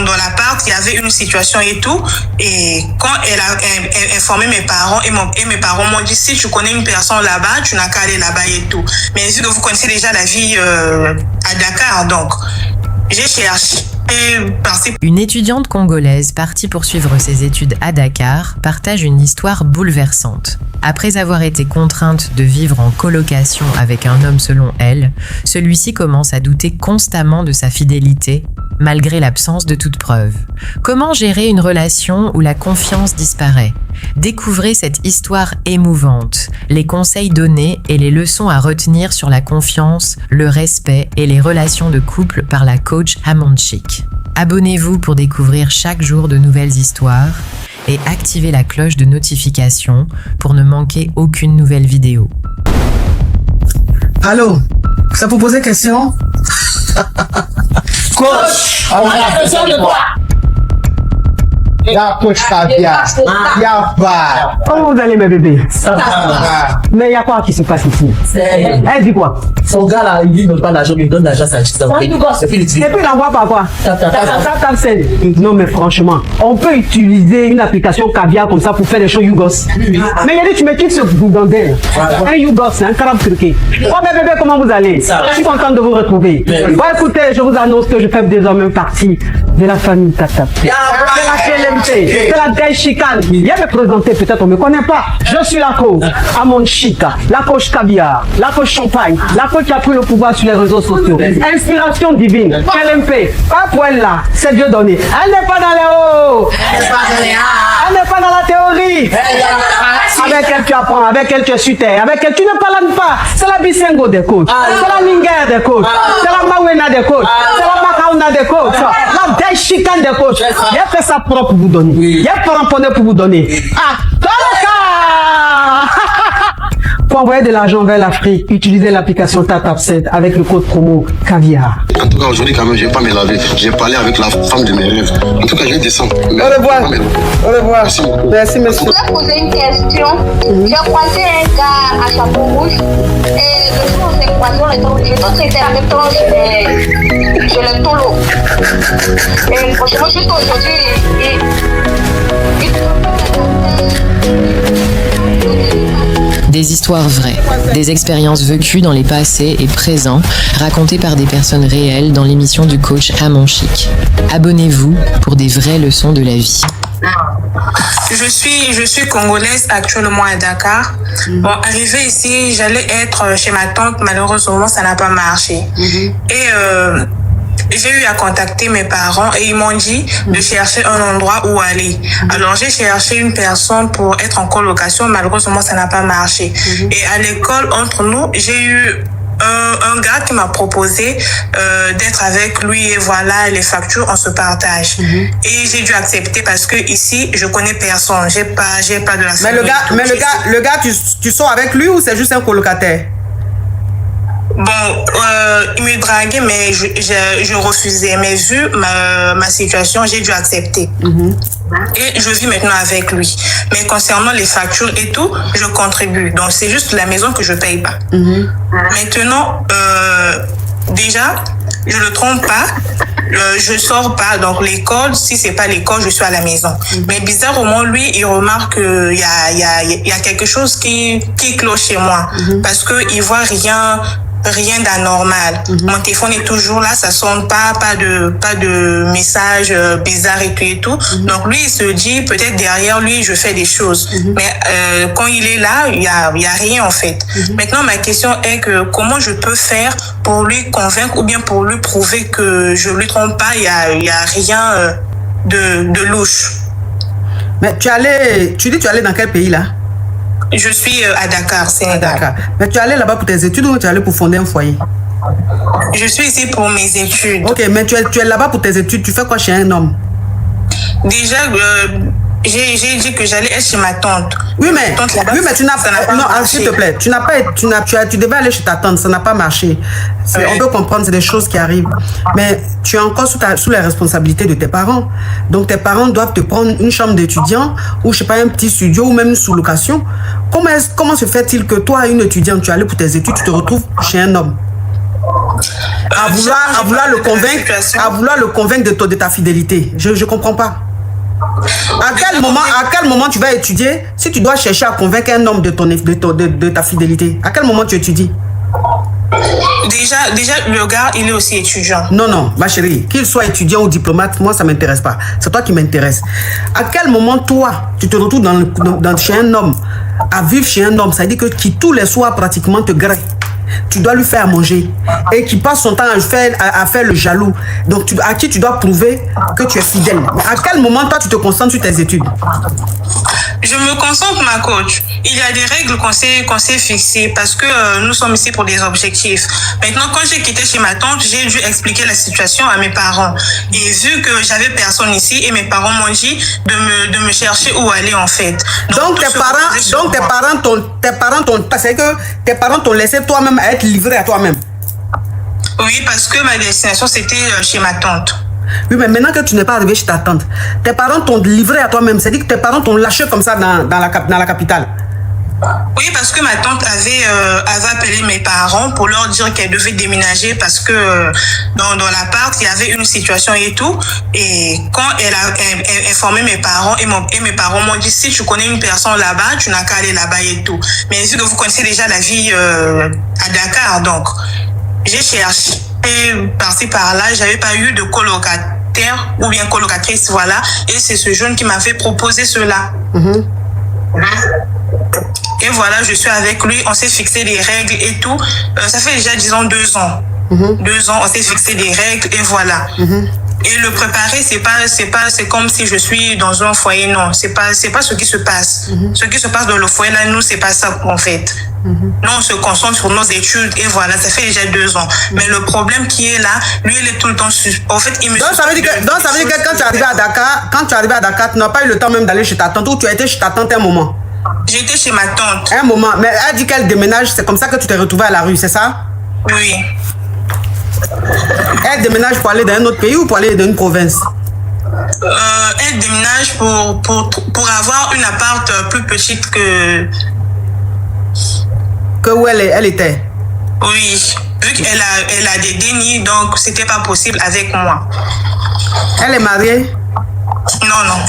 dans l'appart, il y avait une situation et tout. Et quand elle a informé mes parents, et mes parents m'ont dit, si tu connais une personne là-bas, tu n'as qu'à aller là-bas et tout. Mais vu que vous connaissez déjà la vie à Dakar, donc j'ai cherché. Une étudiante congolaise partie poursuivre ses études à Dakar partage une histoire bouleversante. Après avoir été contrainte de vivre en colocation avec un homme selon elle, celui-ci commence à douter constamment de sa fidélité, malgré l'absence de toute preuve. Comment gérer une relation où la confiance disparaît ? Découvrez cette histoire émouvante, les conseils donnés et les leçons à retenir sur la confiance, le respect et les relations de couple par la coach Amonchik. Abonnez-vous pour découvrir chaque jour de nouvelles histoires et activez la cloche de notification pour ne manquer aucune nouvelle vidéo. Allô, ça vous poser question? Coach, on a besoin de quoi? La coach caviar. Y'a pas. Comment vous allez mes bébés? Ça va. Mais il y a quoi qui se passe ici? Elle dit quoi? Son gars là, il dit ne pas l'argent, il donne l'argent à sa petite. Et puis il envoie par quoi? Non mais franchement, on peut utiliser une application caviar comme ça pour faire des choses Yougos. Mais il a dit tu me quittes ce boudandel. Un Yougos, un carabe turqué. Oh mes bébés, comment vous allez? Je suis content de vous retrouver. Bon écoutez, je vous annonce que je fais désormais partie de la famille Tata. C'est la gaille chicane. Viens me présenter, peut-être on ne me connaît pas. Je suis la coach Amonchik, la coach caviar, la coach champagne, la coach qui a pris le pouvoir sur les réseaux sociaux. Inspiration divine, LMP, pas pour elle là, c'est Dieu donné. Elle n'est pas dans les hauts, elle n'est pas dans la théorie. Avec elle tu apprends, avec elle tu es sur terre, avec elle tu ne parles pas. C'est la Bisengo des coachs, c'est la Lingère des coachs, c'est la Mawena des coachs, c'est la Makauna des coachs, la gaille chicane des coachs. Il a fait sa propre pour vous donner. Il y a pas ramponné pour vous donner. Ah, pour envoyer de l'argent vers l'Afrique, utilisez l'application TapTapSend avec le code promo caviar. En tout cas, aujourd'hui, quand même, je vais pas me laver. J'ai parlé avec la femme de mes rêves. En tout cas, je vais descendre. Au revoir. Au revoir. Merci beaucoup. Merci, monsieur. Je voulais poser une question. J'ai croisé un gars à chapeau rouge et le jour où j'ai croisé, j'ai tout traité avec toi chez le Tolo. Et franchement, juste aujourd'hui, Des histoires vraies, des expériences vécues dans les passés et présents, racontées par des personnes réelles dans l'émission du coach Amonchik. Abonnez-vous pour des vraies leçons de la vie. Je suis congolaise actuellement à Dakar. Bon, arrivée ici, j'allais être chez ma tante. Malheureusement, ça n'a pas marché. Et j'ai eu à contacter mes parents et ils m'ont dit de chercher un endroit où aller. Alors j'ai cherché une personne pour être en colocation. Malheureusement, ça n'a pas marché. Et à l'école, entre nous, j'ai eu un gars qui m'a proposé d'être avec lui et voilà, les factures, on se partage. Et j'ai dû accepter parce que ici, je connais personne. J'ai pas de la famille. Le gars, tu sors avec lui ou c'est juste un colocataire? Bon, il me draguait, mais je refusais. Mais vu ma situation, j'ai dû accepter. Et je vis maintenant avec lui. Mais concernant les factures et tout, je contribue. Donc, c'est juste la maison que je paye pas. Maintenant, déjà, je ne trompe pas. Je sors pas. Donc, l'école, si c'est pas l'école, je suis à la maison. Mais bizarrement, lui, il remarque qu'il y a quelque chose qui cloche chez moi. Parce qu'il voit rien d'anormal. Mon téléphone est toujours là, ça sonne pas de messages bizarres et tout. Donc lui, il se dit peut-être derrière lui, je fais des choses. Mais quand il est là, il y a rien en fait. Maintenant, ma question est que comment je peux faire pour lui convaincre ou bien pour lui prouver que je lui trompe pas, il y a rien de louche. Mais tu dis tu allais dans quel pays là? Je suis à Dakar, Sénégal. Dakar. Mais tu es allé là-bas pour tes études ou tu es allé pour fonder un foyer? Je suis ici pour mes études. Ok, mais tu es là-bas pour tes études. Tu fais quoi chez un homme? Déjà, j'ai dit que j'allais être chez ma tante. Oui, mais tu n'as pas. Non, s'il te plaît, tu devais aller chez ta tante, ça n'a pas marché. On peut comprendre, c'est des choses qui arrivent. Mais tu es encore sous les responsabilités de tes parents. Donc tes parents doivent te prendre une chambre d'étudiant ou je sais pas un petit studio ou même une sous-location. Comment se fait-il que toi, une étudiante, tu es allée pour tes études, tu te retrouves chez un homme? à vouloir le convaincre de ta fidélité. Je comprends pas. À quel moment tu vas étudier si tu dois chercher à convaincre un homme de ta fidélité? À quel moment tu étudies? Déjà, le gars, il est aussi étudiant. Non, ma chérie, qu'il soit étudiant ou diplomate, moi, ça ne m'intéresse pas. C'est toi qui m'intéresse. À quel moment, toi, tu te retrouves chez un homme, à vivre chez un homme, ça veut dire que qui tous les soirs pratiquement te grée. Tu dois lui faire à manger et qui passe son temps à faire le jaloux. Donc, à qui tu dois prouver que tu es fidèle. Mais à quel moment, toi, tu te concentres sur tes études? Je me concentre, ma coach. Il y a des règles qu'on s'est fixées parce que nous sommes ici pour des objectifs. Maintenant, quand j'ai quitté chez ma tante, j'ai dû expliquer la situation à mes parents. Et vu que j'avais personne ici et mes parents m'ont dit de me chercher où aller en fait. Donc tes parents t'ont laissé toi-même à être livré à toi-même. Oui, parce que ma destination c'était chez ma tante. Oui, mais maintenant que tu n'es pas arrivé chez ta tante, tes parents t'ont livré à toi-même. C'est-à-dire que tes parents t'ont lâché comme ça dans la capitale. Oui, parce que ma tante avait appelé mes parents pour leur dire qu'elle devait déménager parce que dans l'appart, il y avait une situation et tout. Et quand elle a informé mes parents, et mes parents m'ont dit, si tu connais une personne là-bas, tu n'as qu'à aller là-bas et tout. Mais vu que vous connaissez déjà la vie à Dakar, donc j'ai cherché par-ci par-là, j'avais pas eu de colocataire ou bien colocatrice, voilà. Et c'est ce jeune qui m'avait proposé cela. Et voilà, je suis avec lui, on s'est fixé des règles et tout. Ça fait déjà, disons, 2 ans. 2 ans, on s'est fixé des règles et voilà. Et le préparer, c'est comme si je suis dans un foyer, non. C'est pas ce qui se passe. Ce qui se passe dans le foyer, là, nous, c'est pas ça, en fait. Nous, on se concentre sur nos études et voilà, ça fait déjà 2 ans. Mais le problème qui est là, lui, il est tout le temps en fait, il me donc, ça veut dire que quand tu es arrivé à Dakar, tu n'as pas eu le temps même d'aller chez ta tante ou tu as été chez ta tante un moment? J'étais chez ma tante. Un moment, mais elle dit qu'elle déménage, c'est comme ça que tu t'es retrouvé à la rue, c'est ça? Oui. Elle déménage pour aller dans un autre pays ou pour aller dans une province? Elle déménage pour avoir une appart plus petite que où elle était? Oui. Vu qu'elle a des dénis, donc c'était pas possible avec moi. Elle est mariée? Non.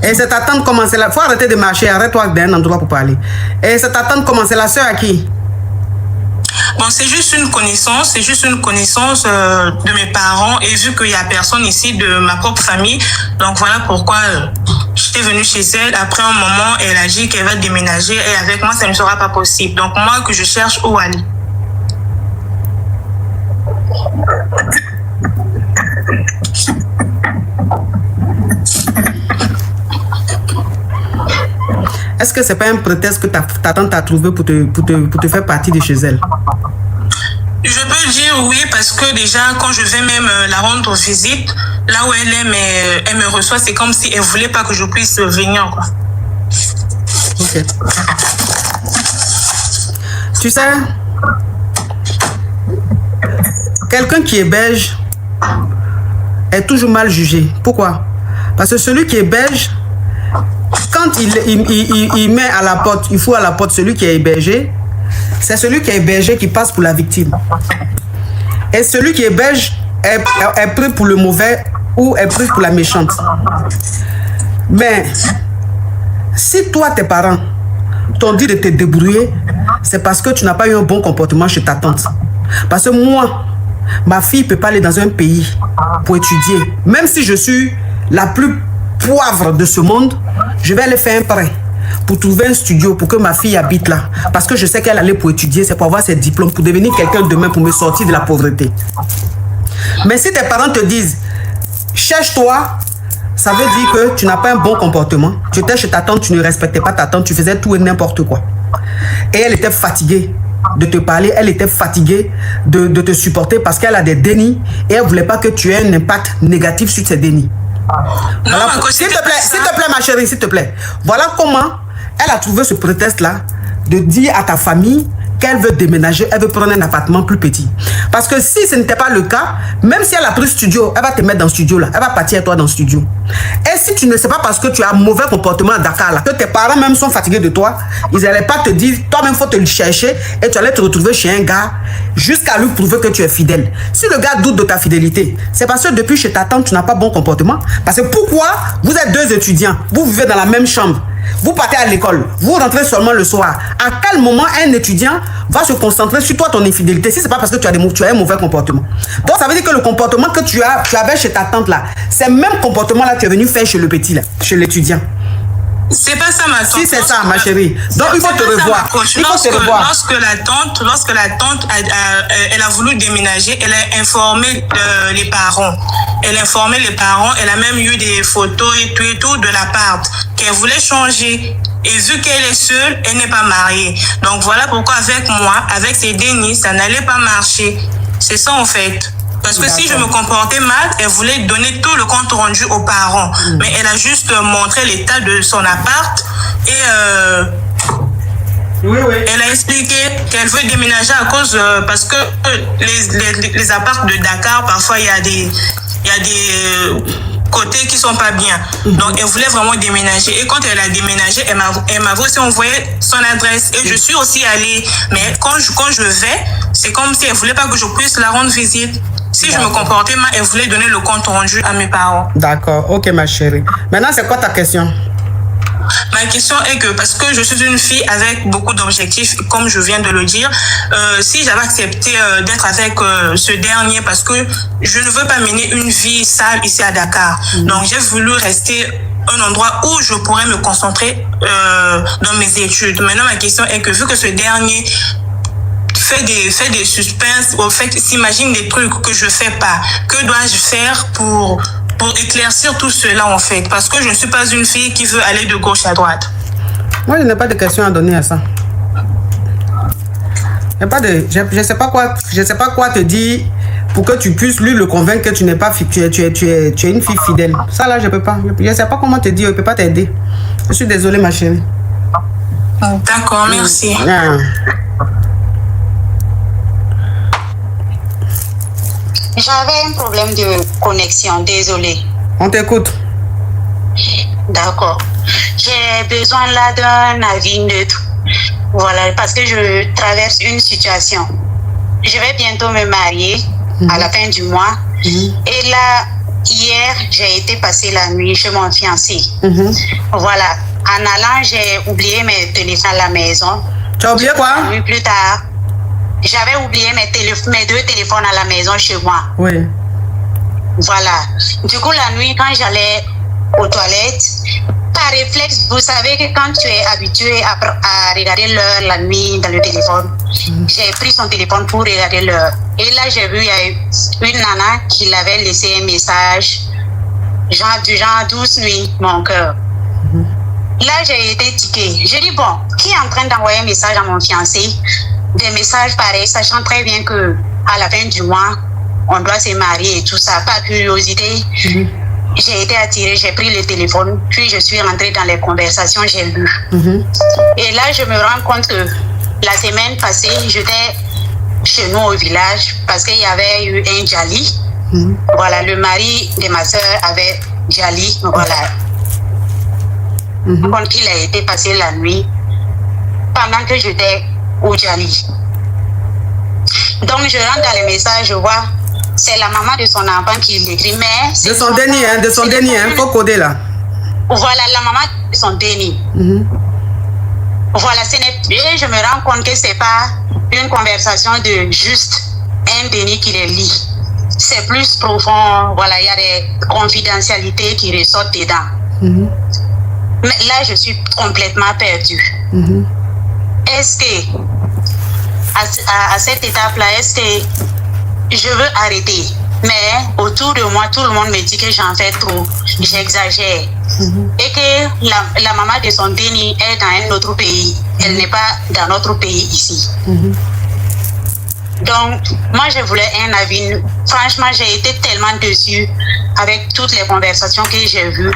Et c'est ta tante comment c'est la... Faut arrêter de marcher, arrête-toi d'un endroit pour parler. Et c'est ta tante comment c'est la sœur à qui? Bon, c'est juste une connaissance de mes parents et vu qu'il y a personne ici de ma propre famille, donc voilà pourquoi j'étais venue chez elle. Après un moment, elle a dit qu'elle va déménager et avec moi, ça ne sera pas possible. Donc moi, que je cherche où aller. Est-ce que c'est pas un prétexte que ta tante t'a trouvé pour te faire partie de chez elle? Je peux dire oui parce que déjà quand je vais même la rendre visite, là où elle est, mais elle me reçoit, c'est comme si elle voulait pas que je puisse venir, quoi. Ok. Tu sais, quelqu'un qui est belge est toujours mal jugé. Pourquoi? Parce que celui qui est belge, quand il met à la porte, il fout à la porte celui qui est hébergé, c'est celui qui est hébergé qui passe pour la victime. Et celui qui est belge est pris pour le mauvais ou est pris pour la méchante. Mais si toi, tes parents t'ont dit de te débrouiller, c'est parce que tu n'as pas eu un bon comportement chez ta tante. Parce que moi, ma fille ne peut pas aller dans un pays pour étudier. Même si je suis la plus poivre de ce monde, je vais aller faire un prêt pour trouver un studio pour que ma fille habite là. Parce que je sais qu'elle allait pour étudier, c'est pour avoir ses diplômes, pour devenir quelqu'un demain, pour me sortir de la pauvreté. Mais si tes parents te disent, cherche-toi, ça veut dire que tu n'as pas un bon comportement. Tu étais chez ta tante, tu ne respectais pas ta tante, tu faisais tout et n'importe quoi. Et elle était fatiguée de te parler, elle était fatiguée de te supporter parce qu'elle a des dénis et elle ne voulait pas que tu aies un impact négatif sur ces dénis. Voilà. S'il te plaît, ma chérie, s'il te plaît. Voilà comment elle a trouvé ce prétexte-là de dire à ta famille qu'elle veut déménager, elle veut prendre un appartement plus petit. Parce que si ce n'était pas le cas, même si elle a pris studio, elle va te mettre dans le studio là. Elle va partir avec toi dans le studio. Et si tu ne sais pas parce que tu as un mauvais comportement à Dakar là, que tes parents même sont fatigués de toi, ils n'allaient pas te dire, toi-même faut te le chercher et tu allais te retrouver chez un gars jusqu'à lui prouver que tu es fidèle. Si le gars doute de ta fidélité, c'est parce que depuis chez ta tante, tu n'as pas bon comportement. Parce que pourquoi vous êtes deux étudiants, vous vivez dans la même chambre, vous partez à l'école, vous rentrez seulement le soir. À quel moment un étudiant va se concentrer sur toi, ton infidélité, si c'est pas parce que tu as un mauvais comportement? Donc ça veut dire que le comportement que tu avais chez ta tante là, c'est le même comportement là que tu es venu faire chez le petit là, chez l'étudiant. C'est pas ça ma tante. Si c'est ça ma chérie. Donc il faut te revoir. Lorsque la tante elle a voulu déménager, elle a informé les parents. Elle a informé les parents, elle a même eu des photos et tout de l'appart qu'elle voulait changer. Et vu qu'elle est seule, elle n'est pas mariée. Donc voilà pourquoi avec moi, avec ses dénis, ça n'allait pas marcher. C'est ça en fait. Parce que si je me comportais mal, elle voulait donner tout le compte rendu aux parents. Mais elle a juste montré l'état de son appart et elle a expliqué qu'elle veut déménager à cause parce que les apparts de Dakar, parfois il y a des côtés qui sont pas bien. Donc elle voulait vraiment déménager. Et quand elle a déménagé, elle m'a aussi envoyé son adresse. Et je suis aussi allée. Mais quand je vais, c'est comme si elle voulait pas que je puisse la rendre visite. Si je me comportais mal, elle voulait donner le compte rendu à mes parents. D'accord, ok ma chérie. Maintenant, c'est quoi ta question? Ma question est que, parce que je suis une fille avec beaucoup d'objectifs, comme je viens de le dire, si j'avais accepté d'être avec ce dernier, parce que je ne veux pas mener une vie sale ici à Dakar. Donc j'ai voulu rester un endroit où je pourrais me concentrer dans mes études. Maintenant, ma question est que, vu que ce dernier fait des suspens, au fait, s'imagine des trucs que je fais pas, que dois-je faire pour éclaircir tout cela en fait? Parce que je ne suis pas une fille qui veut aller de gauche à droite. Moi, je n'ai pas de questions à donner à ça. Je sais pas quoi te dire pour que tu puisses lui le convaincre que tu n'es pas tu es une fille fidèle. Ça là, je peux pas. Je sais pas comment te dire, je peux pas t'aider. Je suis désolée ma chérie. D'accord, merci. J'avais un problème de connexion, désolé. On t'écoute. D'accord. J'ai besoin là d'un avis neutre. Voilà, parce que je traverse une situation. Je vais bientôt me marier à la fin du mois. Et là, hier, j'ai été passer la nuit chez mon fiancé. Voilà. En allant, j'ai oublié mes téléphones à la maison. Tu as oublié quoi? Oui, plus tard. J'avais oublié mes deux téléphones à la maison chez moi. Oui. Voilà. Du coup, la nuit, quand j'allais aux toilettes, par réflexe, vous savez que quand tu es habitué à regarder l'heure la nuit dans le téléphone, j'ai pris son téléphone pour regarder l'heure. Et là, j'ai vu, il y a une nana qui l'avait laissé un message, du genre 12 nuits, mon cœur. Là, j'ai été tiquée. J'ai dit, bon, qui est en train d'envoyer un message à mon fiancé? Des messages pareils, sachant très bien que à la fin du mois, on doit se marier et tout ça. Par curiosité, j'ai été attirée, j'ai pris le téléphone, puis je suis rentrée dans les conversations, j'ai lu. Et là, je me rends compte que la semaine passée, j'étais chez nous au village parce qu'il y avait eu un Djali. Voilà, le mari de ma soeur avait Djali. Voilà. Donc, il a été passé la nuit pendant que j'étais au Djali. Donc, je rentre dans les messages, je vois, c'est la maman de son enfant qui l'écrit, mais... De son dernier, faut coder là. Voilà, la maman de son dernier. Voilà, et je me rends compte que c'est pas une conversation de juste un déni qui les lit. C'est plus profond, voilà, il y a des confidentialités qui ressortent dedans. Mais là, je suis complètement perdue. Est-ce que, à cette étape-là, est-ce que je veux arrêter? Mais autour de moi, tout le monde me dit que j'en fais trop, j'exagère. Et que la maman de son déni est dans un autre pays. Elle n'est pas dans notre pays ici. Donc, moi, je voulais un avis. Franchement, j'ai été tellement déçue avec toutes les conversations que j'ai vues.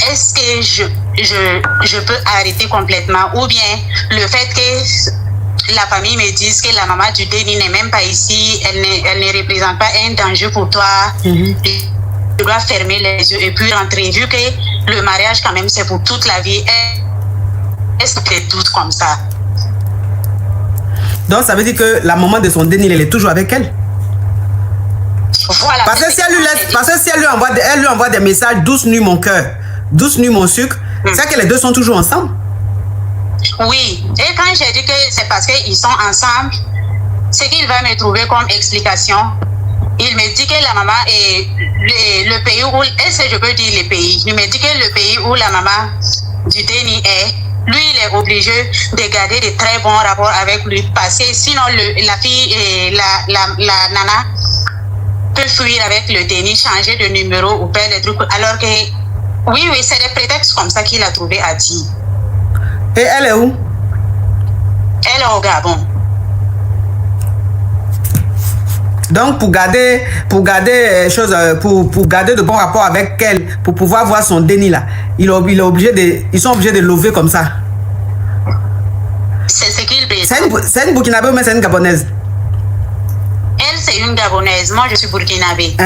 Est-ce que je peux arrêter complètement? Ou bien le fait que la famille me dise que la maman du Denis n'est même pas ici, elle ne représente pas un danger pour toi. Tu dois fermer les yeux et puis rentrer. Vu que le mariage, quand même, c'est pour toute la vie. Est-ce que tu doutes comme ça? Donc, ça veut dire que la maman de son Denis, elle est toujours avec elle? Voilà. Parce que si elle lui envoie des messages, douce nuit mon cœur, douce nuit mon sucre, c'est que les deux sont toujours ensemble? Oui. Et quand j'ai dit que c'est parce qu'ils sont ensemble, ce qu'il va me trouver comme explication, il me dit que la maman est le pays où, est-ce que je peux dire le pays? Il me dit que le pays où la maman du Denis est, lui, il est obligé de garder de très bons rapports avec lui parce que sinon la fille et la nana peut fuir avec le Denis, changer de numéro ou faire des trucs. Alors que, oui, c'est des prétextes comme ça qu'il a trouvé à dire. Et elle est où? Elle est au Gabon. Donc, pour garder de bons rapports avec elle, pour pouvoir voir son Denis là, ils sont obligés de lever comme ça. C'est ce qu'il dit. C'est une Burkinabé ou c'est une Gabonaise? Elle, c'est une Gabonaise. Moi, je suis Burkinabé.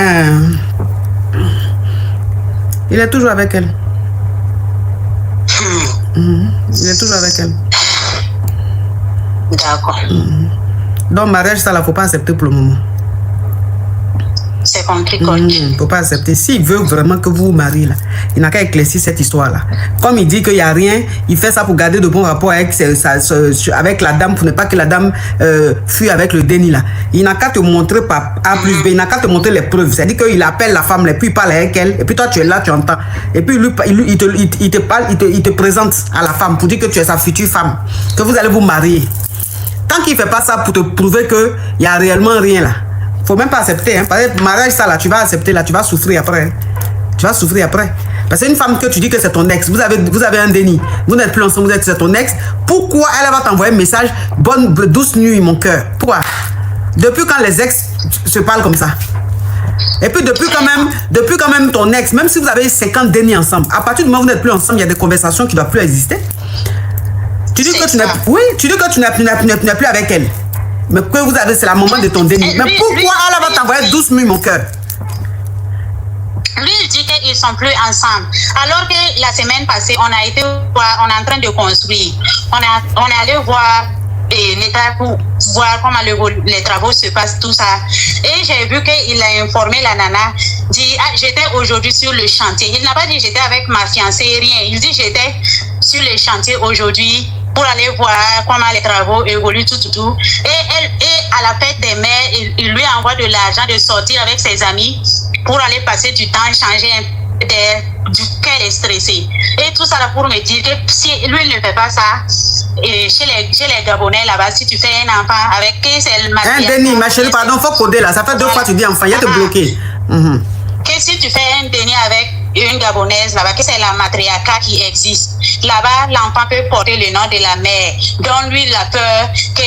Il est toujours avec elle. Il est toujours avec elle. D'accord. Donc, mariage, ça, il ne faut pas accepter pour le moment. C'est compris, Il ne faut pas accepter. S'il veut vraiment que vous vous mariez, là, il n'a qu'à éclaircir cette histoire-là. Comme il dit qu'il n'y a rien, il fait ça pour garder de bons rapports avec la dame, pour ne pas que la dame fuit avec le Denis, là. Il n'a qu'à te montrer par A plus B, il n'a qu'à te montrer les preuves. C'est-à-dire qu'il appelle la femme, et puis il parle avec elle, et puis toi, tu es là, tu entends. Et puis lui, il te parle, il te présente à la femme pour dire que tu es sa future femme, que vous allez vous marier. Tant qu'il ne fait pas ça pour te prouver qu'il n'y a réellement rien là, faut même pas accepter. Hein. Parce que mariage, ça là, tu vas accepter là, tu vas souffrir après. Hein. Tu vas souffrir après. Parce que une femme que tu dis que c'est ton ex, vous avez un Denis, vous n'êtes plus ensemble, c'est ton ex, pourquoi elle va t'envoyer un message, douce nuit mon cœur? Pourquoi? Depuis quand les ex se parlent comme ça? Et puis depuis quand même ton ex, même si vous avez 50 Denis ensemble, à partir du moment où vous n'êtes plus ensemble, il y a des conversations qui ne doivent plus exister. Tu dis que tu n'es plus avec elle. Mais que vous avez, c'est la maman de ton Denis. Mais pourquoi elle va t'envoyer douce nuit mon cœur? Lui, il dit qu'ils ne sont plus ensemble. Alors que la semaine passée, on est en train de construire. On est allé voir l'État pour voir comment les travaux se passent, tout ça. Et j'ai vu qu'il a informé la nana, dit j'étais aujourd'hui sur le chantier. Il n'a pas dit j'étais avec ma fiancée, rien. Il dit j'étais sur le chantier aujourd'hui pour aller voir comment les travaux évoluent, tout. Et à la fête des mères, il lui envoie de l'argent de sortir avec ses amis pour aller passer du temps, changer du cœur est stressé. Et tout ça là pour me dire que si lui ne fait pas ça, et chez les Gabonais là-bas, si tu fais un enfant avec qui c'est le mariage. Denis, ma chérie, pardon, faut coder là. Ça fait 2 fois que tu dis enfant, il y a te bloquer. Que si tu fais un Denis avec une Gabonaise là-bas, que c'est la matriarcat qui existe. Là-bas, l'enfant peut porter le nom de la mère. Donc lui, il a peur que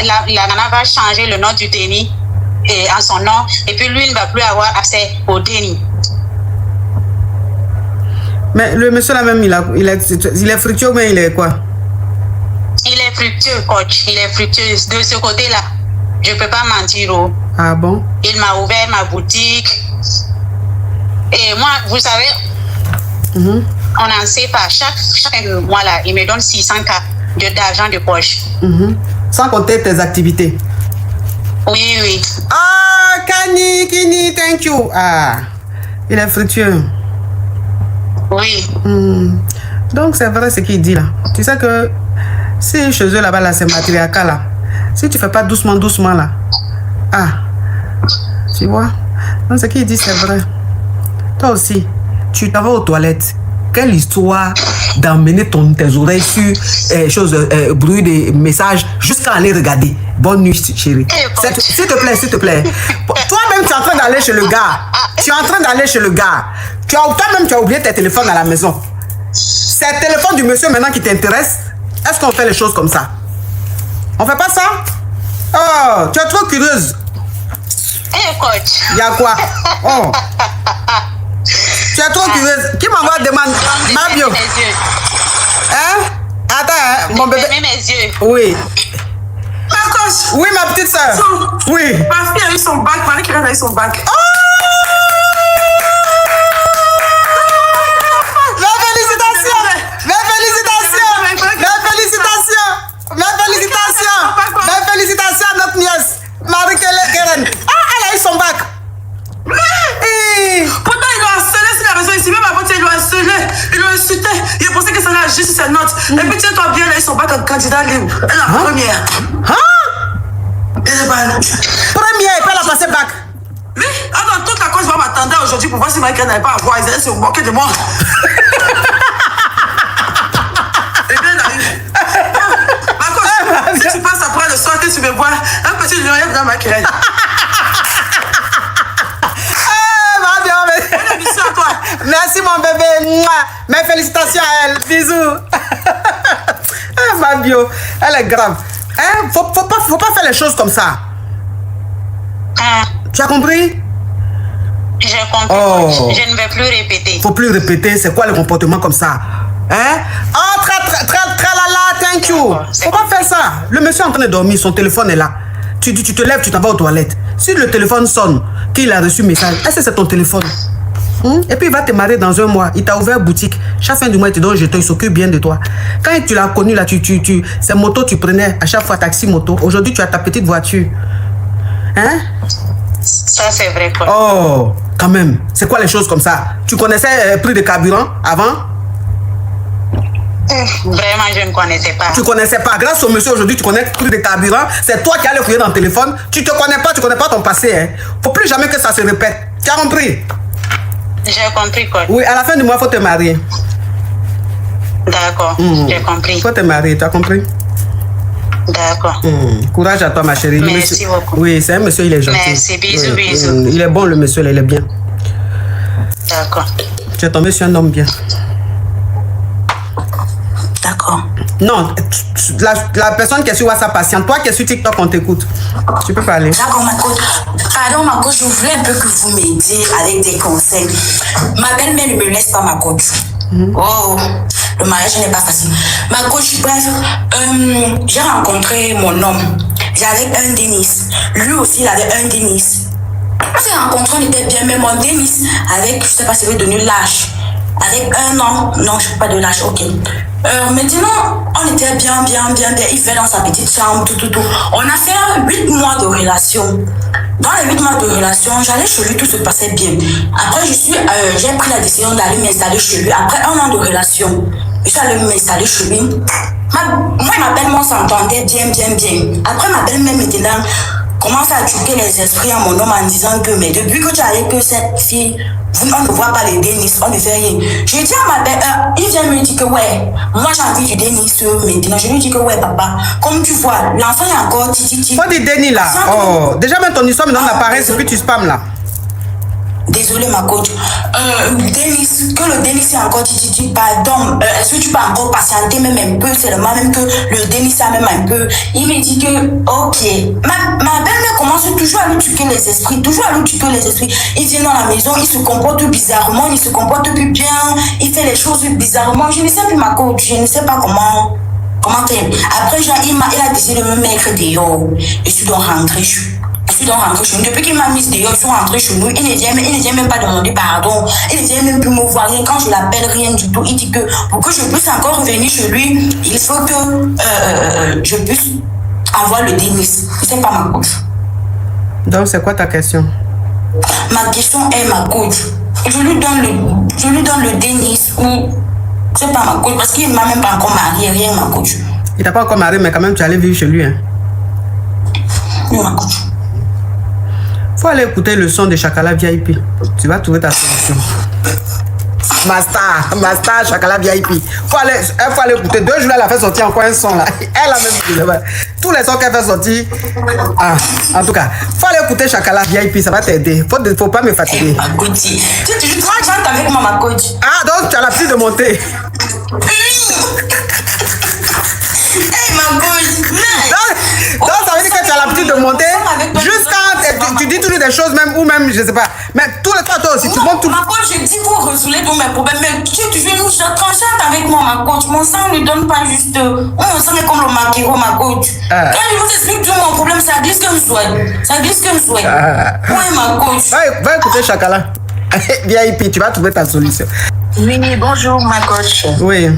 la nana va changer le nom du Denis en son nom, et puis lui, il ne va plus avoir accès au Denis. Mais le monsieur là même, il est fructueux, mais il est quoi? Il est fructueux, coach. Il est fructueux. De ce côté-là, je ne peux pas mentir. Ah bon? Il m'a ouvert ma boutique. Et moi, vous savez, on n'en sait pas. Chaque mois là, il me donne 600K d'argent de poche. Sans compter tes activités. Oui. Ah, Kini, thank you. Ah, il est fructueux. Oui. Donc c'est vrai ce qu'il dit là. Tu sais que si chez eux là-bas là, c'est matriarcal là. Si tu fais pas doucement là. Ah, tu vois. Donc ce qu'il dit c'est vrai. Toi aussi, tu t'en vas aux toilettes. Quelle histoire d'emmener tes oreilles sur bruit des messages jusqu'à aller regarder. Bonne nuit, chérie. S'il te plaît. Toi-même, tu es en train d'aller chez le gars. Toi-même, tu as oublié tes téléphones à la maison. C'est le téléphone du monsieur maintenant qui t'intéresse. Est-ce qu'on fait les choses comme ça? On fait pas ça? Oh, tu es trop curieuse. Coach. Il y a quoi? Oh. Tu es trop curieuse. Qui m'envoie demander? Mabio. Hein? Attends, hein, mon bébé. Fermez mes yeux. Oui. Ma coach. Oui, ma petite soeur. Oui. Ma fille a eu son bac. Marie-Claire a eu son bac. Félicitations à notre nièce, Marie-Keren. Ah, elle a eu son bac. Pourtant, il a harcelé sur la raison ici. Même avant, il l'a harcelé. Il l'a insulté. Il pensait que ça allait agir sur ses notes. Et puis, tiens-toi bien, elle a eu son bac en candidat libre. Elle est la première. Elle est bonne. Première, et puis elle a passé bac. Oui, attends, toute la cause va m'attendre aujourd'hui pour voir si Marie-Keren n'avait pas à voir. Ils allaient se moquer de moi. Et bien, elle a eu. Ma coach, si tu passes après le soir que tu me vois, un petit lion dans ma crête. Merci mon bébé. Mes félicitations à elle. Bisous. Fabio, elle est grave. Hein? Faut pas faire les choses comme ça. Tu as compris? J'ai compris. Oh. Je ne vais plus répéter. Faut plus répéter. C'est quoi le comportement comme ça? Hein? Oh, tralala, thank you. Faut pas faire ça. Le monsieur est en train de dormir, son téléphone est là. Tu te lèves, tu t'en vas aux toilettes. Si le téléphone sonne, qu'il a reçu message, est-ce que c'est ton téléphone? Et puis il va te marier dans un mois. Il t'a ouvert boutique. Chaque fin du mois, il te donne un jeton. Il s'occupe bien de toi. Quand tu l'as connu là, c'est moto tu prenais à chaque fois, taxi moto. Aujourd'hui, tu as ta petite voiture. Hein? Ça, c'est vrai quoi. Oh, quand même. C'est quoi les choses comme ça? Tu connaissais le prix de carburant avant? Vraiment, je ne connaissais pas. Tu connaissais pas. Grâce au monsieur aujourd'hui, tu connais le prix de carburant. C'est toi qui as le fouiller dans le téléphone. Tu connais pas ton passé. Hein? Faut plus jamais que ça se répète. Tu as compris? J'ai compris quoi. Oui, à la fin du mois, il faut te marier. D'accord, j'ai compris. Il faut te marier, tu as compris? D'accord. Courage à toi, ma chérie. Merci beaucoup. Oui, c'est un monsieur, il est gentil. Merci, bisous, Oui, bisous. Il est bon, le monsieur, là, il est bien. D'accord. Tu es tombé sur un homme bien. D'accord. Non, la personne qui est sur WhatsApp patiente, toi qui es sur TikTok, on t'écoute. Tu peux parler. D'accord, ma coach. Pardon, ma coach, je voulais un peu que vous m'aidiez avec des conseils. Ma belle-mère ne me laisse pas, ma coach. Oh, le mariage n'est pas facile. Ma coach, bref, j'ai rencontré mon homme. J'avais un Denis. Lui aussi, il avait un Denis. On s'est rencontrés, on était bien, mais mon Denis, avec, je sais pas si vous devenu l'âge. Avec un an, non, je ne sais pas de l'âge, ok. Maintenant, on était bien. Il fait dans sa petite chambre, tout. On a fait 8 mois de relation. Dans les 8 mois de relation, j'allais chez lui, tout se passait bien. Après, j'ai pris la décision d'aller m'installer chez lui. Après 1 an de relation, je suis allée m'installer chez lui. Moi et ma belle-mère, on s'entendait bien. Après, ma belle-mère, maintenant, commence à choquer les esprits à mon homme en disant que, mais depuis que tu as avec cette fille, on ne voit pas les Denis, on ne fait rien. Je dis à ma belle, il vient me dire que ouais, moi j'ai envie du Denis maintenant. Je lui dis que ouais, papa, comme tu vois, l'enfant est encore titi. Pas du Denis là. Oh, déjà même ton histoire, maintenant on apparaît, c'est que tu spams là. Désolée ma coach. Denis, que le Denis est encore titi, pardon. Est-ce que tu peux encore patienter même un peu, seulement même que le Denis a même un peu. Il me dit que, ok. Ma belle-mère commence toujours à lui tuer les esprits, Il vient dans la maison, il se comporte bizarrement, il se comporte plus bien, il fait les choses bizarrement. Je ne sais plus ma coach, je ne sais pas comment faire. Après, il a décidé de me mettre dehors. Je suis donc rentrée chez nous. Depuis qu'il m'a mise dehors, je suis rentrée chez nous. Il ne vient même pas demander pardon. Il ne vient même plus me voir. Quand je l'appelle, rien du tout. Il dit que pour que je puisse encore revenir chez lui, il faut que je puisse avoir le Denis. C'est pas ma coach. Donc, c'est quoi ta question? Ma question est ma coach. Je lui donne le Denis ou c'est pas ma coach parce qu'il ne m'a même pas encore marié, rien ma coach. Il t'a pas encore marié, mais quand même tu allais vivre chez lui, hein? Oui, ma coach. Faut aller écouter le son de Chakala VIP. Tu vas trouver ta solution. Master, Chakala VIP. Faut aller écouter. 2 jours, elle a fait sortir encore un son là. Elle a même tous les sons qu'elle fait sortir. En tout cas, faut aller écouter Chakala VIP, ça va t'aider. Faut pas me fatiguer. Ma coach, tu es toujours 3 ans avec moi, ma coach. Ah, donc tu as l'habitude de monter. Ma coach. Donc ça veut dire que tu as l'habitude de monter jusqu'à tu dis toujours des choses même, ou même, je sais pas. Mais tout le temps, toi aussi, tu montres tout. Ma coach, je dis pour résoudre tous mes problèmes. Mais tu veux nous chante avec moi, ma coach. Mon sang ne donne pas juste. Mon sang est comme le maquillot, ma coach. Quand je vous explique tout mon problème, ça dit ce que je souhaite. Ça dit ce que je souhaite. Oui, ma coach. Va écouter Chakala. Viens, Hippie, tu vas trouver ta solution. Oui, bonjour, ma coach. Oui.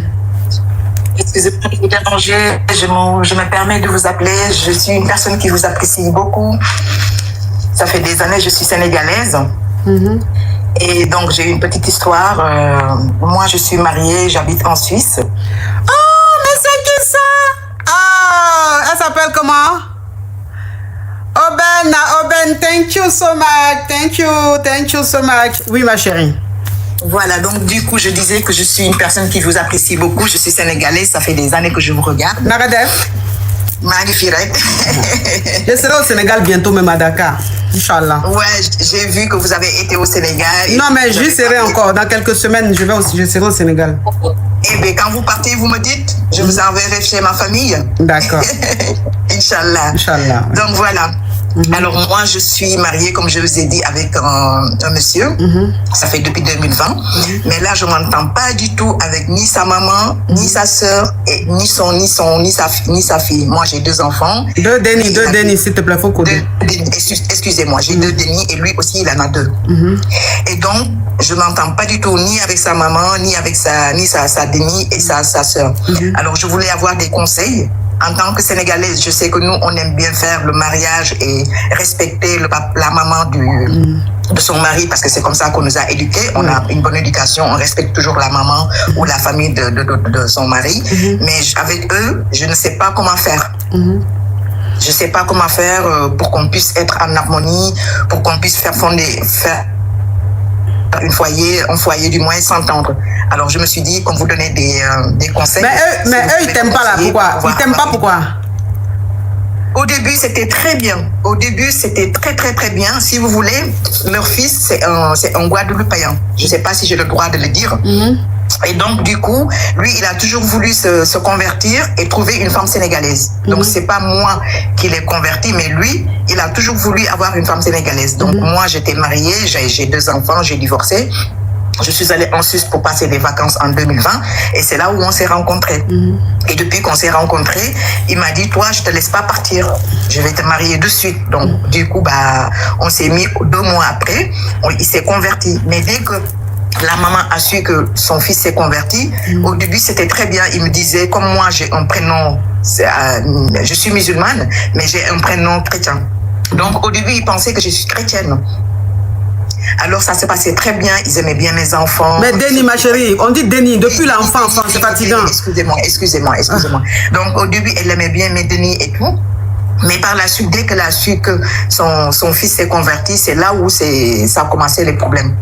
Excusez-moi de vous déranger, je me permets de vous appeler. Je suis une personne qui vous apprécie beaucoup. Ça fait des années que je suis sénégalaise. Et donc, j'ai une petite histoire. Moi, je suis mariée, j'habite en Suisse. Oh, mais c'est qui ça? Ah, elle s'appelle comment? Oben, thank you so much. Thank you so much. Oui, ma chérie. Voilà, donc du coup, je disais que je suis une personne qui vous apprécie beaucoup. Je suis sénégalaise, ça fait des années que je vous regarde. Naradef. Magnifique. Je serai au Sénégal bientôt, même à Dakar. Inch'Allah. Ouais, j'ai vu que vous avez été au Sénégal. Non, mais j'y serai encore. Dans quelques semaines, je serai au Sénégal. Eh bien, quand vous partez, vous me dites, je vous enverrai chez ma famille. D'accord. Inch'Allah. Inch'Allah. Donc voilà. Alors moi, je suis mariée, comme je vous ai dit, avec un monsieur. Ça fait depuis 2020. Mais là, je m'entends pas du tout avec ni sa maman, ni sa sœur, et ni sa fille. Moi, j'ai 2 enfants. Deux Denis, s'il te plaît, faut coder. Excusez-moi, j'ai 2 Denis et lui aussi, il en a 2. Et donc, je m'entends pas du tout ni avec sa maman, ni avec sa Denis et sa sœur. Alors, je voulais avoir des conseils. En tant que Sénégalaise, je sais que nous, on aime bien faire le mariage et respecter la maman de son mari, parce que c'est comme ça qu'on nous a éduqués. On a une bonne éducation, on respecte toujours la maman ou la famille de son mari. Mais avec eux, je ne sais pas comment faire. Je ne sais pas comment faire pour qu'on puisse être en harmonie, pour qu'on puisse faire un foyer du moins s'entendre. Alors je me suis dit qu'on vous donnait des conseils. Mais eux, ils t'aiment pas là, pourquoi? Ils t'aiment pas, pourquoi? Au début, c'était très bien. Au début, c'était très, très, très bien. Si vous voulez, leur fils, c'est un Guadeloupéen. Je ne sais pas si j'ai le droit de le dire. Et donc, du coup, lui, il a toujours voulu se convertir et trouver une femme sénégalaise. Donc, c'est pas moi qui l'ai converti, mais lui, il a toujours voulu avoir une femme sénégalaise. Donc, moi, j'étais mariée, j'ai 2 enfants, j'ai divorcé. Je suis allée en Suisse pour passer des vacances en 2020 et c'est là où on s'est rencontrés. Et depuis qu'on s'est rencontrés, il m'a dit, toi, je te laisse pas partir. Je vais te marier de suite. Donc, du coup, on s'est mis 2 mois après. Il s'est converti. Mais dès que la maman a su que son fils s'est converti, au début, c'était très bien. Il me disait, comme moi, j'ai un prénom, je suis musulmane, mais j'ai un prénom chrétien. Donc, au début, il pensait que je suis chrétienne. Alors, ça se passait très bien. Ils aimaient bien mes enfants. Mais Denis, ma chérie, on dit Denis, depuis l'enfant, c'est fatigant. Excusez-moi. Donc, au début, elle aimait bien mes Denis et tout. Mais par la suite, dès qu'elle a su que son fils s'est converti, c'est là où ça a commencé les problèmes.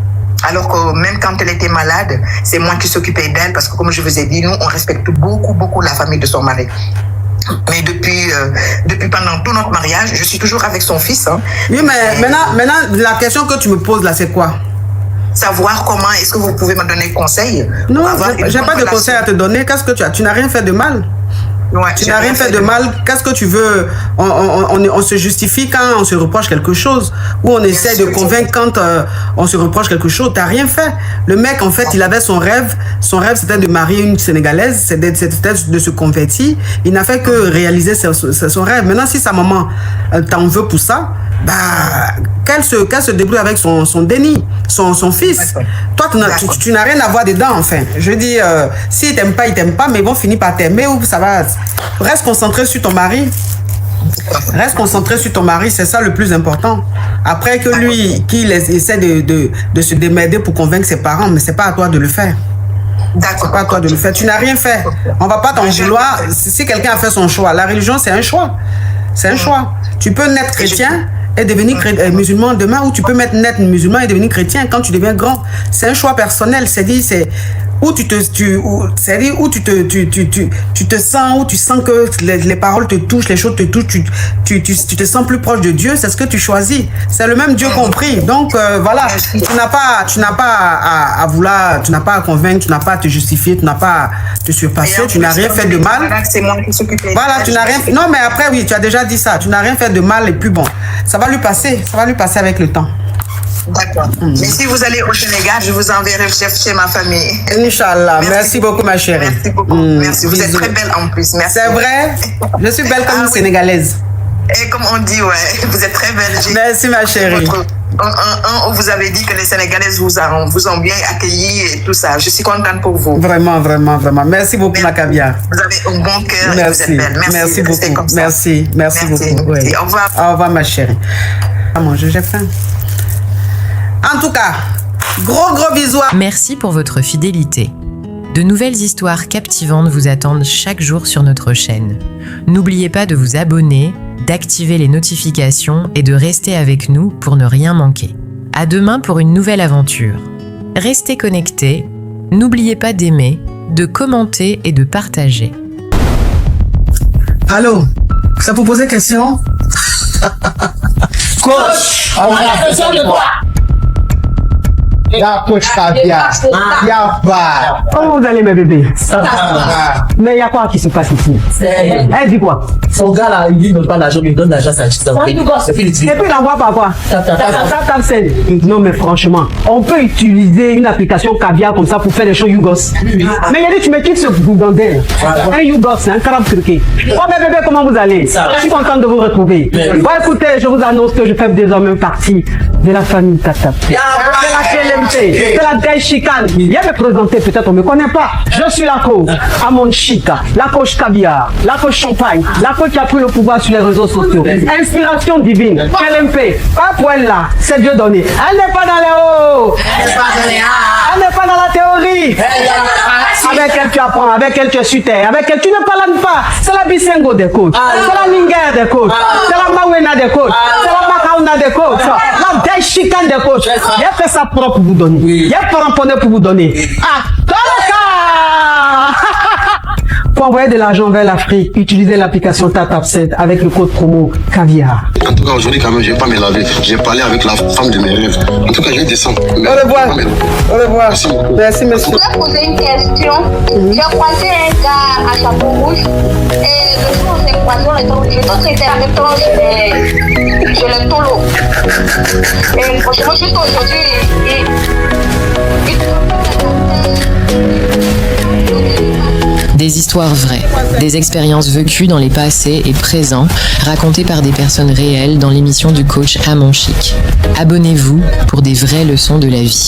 Alors que même quand elle était malade, c'est moi qui s'occupais d'elle parce que, comme je vous ai dit, nous, on respecte beaucoup, beaucoup la famille de son mari. Mais depuis pendant tout notre mariage, je suis toujours avec son fils. Oui, mais maintenant, la question que tu me poses là, c'est quoi? Savoir comment est-ce que vous pouvez me donner conseil? Non, j'ai pas de conseil à te donner. Qu'est-ce que tu as? Tu n'as rien fait de mal. Ouais, tu n'as rien fait de mal. Qu'est-ce que tu veux? On se justifie quand on se reproche quelque chose, ou on essaie de convaincre quand on se reproche quelque chose. Tu n'as rien fait. Le mec, en fait, il avait son rêve. Son rêve, c'était de marier une Sénégalaise, c'était de se convertir. Il n'a fait que réaliser son rêve. Maintenant, si sa maman t'en veut pour ça, qu'elle se débrouille avec son Denis, son fils. Toi, tu n'as rien à voir dedans, enfin. Je dis, s'ils t'aiment pas, mais ils vont finir par t'aimer, ou ça va. Reste concentré sur ton mari. Reste concentré sur ton mari, c'est ça le plus important. Après que lui, qu'il essaie de se démerder pour convaincre ses parents, mais c'est pas à toi de le faire. C'est pas à toi de le faire. Tu n'as rien fait. On va pas t'en vouloir. Si quelqu'un a fait son choix, la religion, c'est un choix. C'est un choix. Tu peux naître chrétien et devenir musulman demain, ou tu peux naître musulman et devenir chrétien quand tu deviens grand. C'est un choix personnel. C'est dit, où tu te sens, où tu sens que les paroles te touchent, les choses te touchent, tu te sens plus proche de Dieu, c'est ce que tu choisis. C'est le même Dieu compris. Donc voilà, tu n'as pas à vouloir, tu n'as pas à convaincre, tu n'as pas à te justifier, tu n'as pas à te surpasser, tu n'as rien fait de mal. C'est moi qui s'occupe. Voilà, tu n'as rien. Non, mais après oui, tu as déjà dit ça. Tu n'as rien fait de mal et puis bon, ça va lui passer avec le temps. D'accord. Mais si vous allez au Sénégal, je vous enverrai chez ma famille. Inch'Allah. Merci beaucoup, ma chérie. Merci beaucoup. Merci. Vous êtes très belle en plus. Merci. C'est vrai? Je suis belle comme une Sénégalaise. Et comme on dit, ouais, vous êtes très belle. Merci, ma chérie. Où vous avez dit que les Sénégalaises vous ont bien accueilli et tout ça. Je suis contente pour vous. Vraiment, vraiment, vraiment. Merci beaucoup, ma caviar. Vous avez un bon cœur et vous êtes belle. Merci beaucoup. Merci beaucoup. Oui. Au revoir. Au revoir, ma chérie. À manger, j'ai faim. En tout cas, gros bisous. Merci pour votre fidélité. De nouvelles histoires captivantes vous attendent chaque jour sur notre chaîne. N'oubliez pas de vous abonner, d'activer les notifications et de rester avec nous pour ne rien manquer. À demain pour une nouvelle aventure. Restez connectés, n'oubliez pas d'aimer, de commenter et de partager. Allô, ça vous posait question? Coach, on a besoin de toi. Ya coach caviar. Ya pas. Comment vous allez, mes bébés? Ça va. Mais il y a quoi qui se passe ici? Elle dit quoi? Son gars là, il donne pas l'argent, il donne l'argent à sa petite. Et puis il envoie par quoi? Non, mais franchement, on peut utiliser une application caviar comme ça pour faire des choses Yougos. Mais il a dit, tu me quittes ce boudandel. Un Yougos, un carabe turqué. Oh, mes bébés, comment vous allez? Je suis contente de vous retrouver. Bon, écoutez, je vous annonce que je fais désormais partie de la famille Tata. C'est la Gaï Chicane. Viens me présenter, peut-être on ne me connaît pas. Je suis la coach Amon Chica, la coach caviar, la coach champagne, la coach qui a pris le pouvoir sur les réseaux sociaux. Inspiration divine, LMP, pas pour elle là, c'est Dieu donné. Elle n'est pas dans les hauts, elle n'est pas dans la théorie. Avec elle tu apprends, avec elle tu es sur terre, avec elle tu ne parles pas. C'est la Bisengo des coachs, c'est la Linger des coachs, c'est la Mawena des coachs, c'est la Makauna des coachs, la Gaï Chicane des coachs. Il a fait sa propre vous donner. Il y a pas remponné pour vous donner. Ah, pour envoyer de l'argent vers l'Afrique, utilisez l'application TapTapSend avec le code promo caviar. En tout cas, aujourd'hui, quand même, je ne vais pas me laver. J'ai parlé avec la femme de mes rêves. En tout cas, je vais descendre. Au revoir. Au revoir. Merci beaucoup. Merci, monsieur. Je voulais poser une question. J'ai croisé un gars à chapeau rouge et le jour où on s'est croisé, on était à la même tranche chez le Tolo. Et franchement, juste aujourd'hui, Des histoires vraies, des expériences vécues dans les passés et présents, racontées par des personnes réelles dans l'émission du coach Amon Chic. Abonnez-vous pour des vraies leçons de la vie.